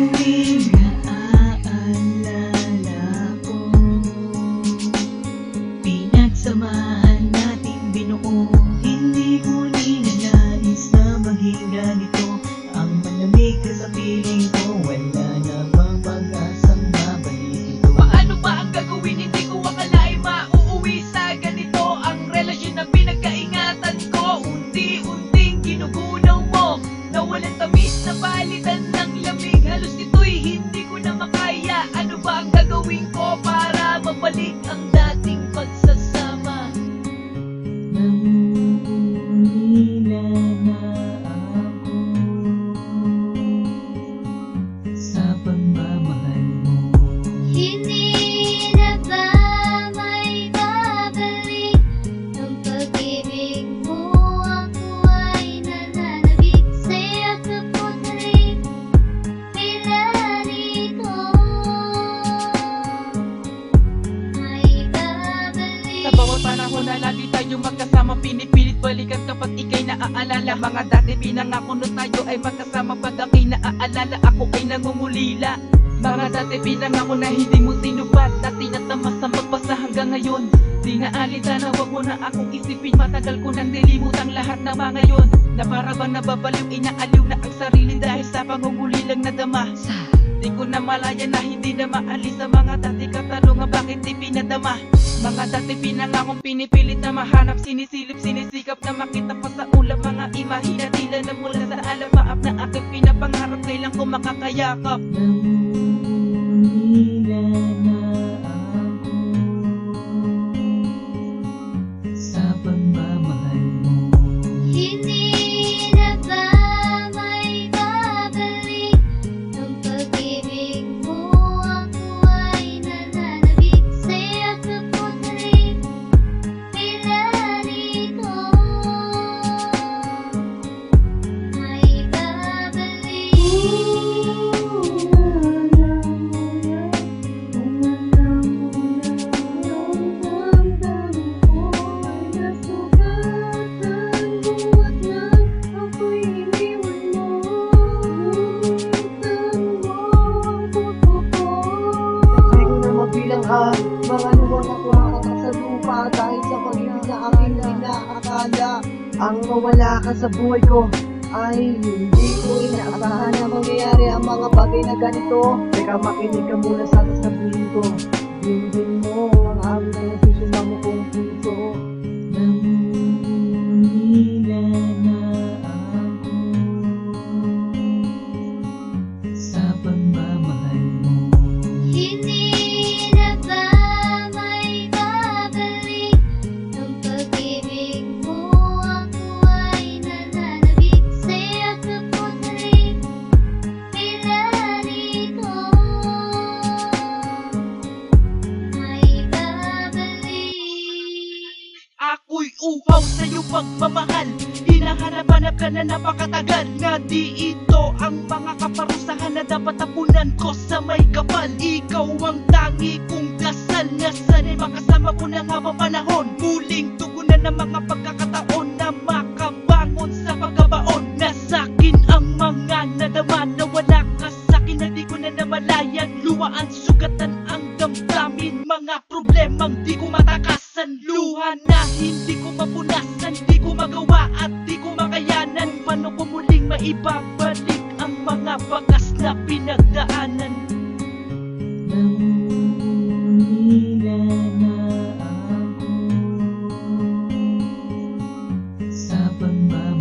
tuwing naaalala ko, pinagsamahan nating binuo. Hindi ko ninanais na maging ganito. Ang malamig ka sa piling ko, wala na bang pag-asang mabalik ito? Paano ba ang gagawin? Hindi ko akalain mauuwi sa ganito. Ang relasyon na pinagkaingatan ko, unti-unting ginugunaw mo. Nawalan tamis na palitan ng lamig. Halos ito'y hindi ko na makaya. Ano ba ang gagawin ko para mabalik ang dating pagsasama? Nangungulila na ako sa pagmamahal mo. Hindi na ba may babalik ang pag-ibig mo? Ako ay nananabik sa'yo sa puso't pila rito. May babalik. Sa bawat panahon na lagi tayong magkasama, pinipilit balikan kapag ika'y naaalala. Mga dati pinangako na tayo ay magkasama, pag ako'y naaalala ako ay nangungulila. Mga dati pinangako na hindi mo tinupad, dati natamas ang pagbasa hanggang ngayon. Di na alita na wag mo na akong isipin, matagal ko nang nilimutang lahat ng mga yon. Na para bang nababaliw, inaaliw na ang sarili dahil sa pangungulilang nadama. Di ko na malaya na hindi na maalis sa mga dati katanungan, bakit di pinadama? Mga dati pinangakong pinipilit na mahanap, sinisilip, sinisikap na makita pa sa ulap. Mga imahina tila na mula sa alapaap na aking pinapangarap, kailan ko makakayakap. Nangungulila na ako sa pagmamahal mo. Hindi na ba may babalik ang pag-ibig mo? Ako ay nananabik sa'yo sa puso't pila rito. May babalik. Hindi ko na mabilang mga luwang ako nakatak sa lupa dahil sa pag-ibig na aking inaakala. Ang mawala ka sa buhay ko ay hindi ko inaasahan na mangyayari ang mga bagay na ganito. Teka, makinig ka muna sa sasabihin ko. Din mo ang awit na nasusuma mo kong puso. Nangungulila na ako sa pagmamahal mo. Hindi na ba may babalik ang pag-ibig mo? Ako ay nananabik sa'yo sa puso't pila rito. May babalik. Ako'y uhaw sa'yo pagmamahal, hinahanap-hanap ka na napakatagal. Nga di ito ang mga kaparusahan na dapat tapunan ko sa may kapal. Ikaw ang tangi kong dasal, na sana'y makasama ko ng habang panahon. Muling tugunan ng mga pagkakataon na makabangon sa pagkabaon. Na sa'kin ang mga nadama, na wala ka sa'kin na di ko na namalayan. Luwaan, sugatan ang damdamin, mga problemang di ko matakasan. Luha na hindi ko mapunasan, di ko magawa at di ko makayanan. Paano ko muling maibabalik ang mga bagas na pinagdaanan? Nangungulila na ako sa pagmamahal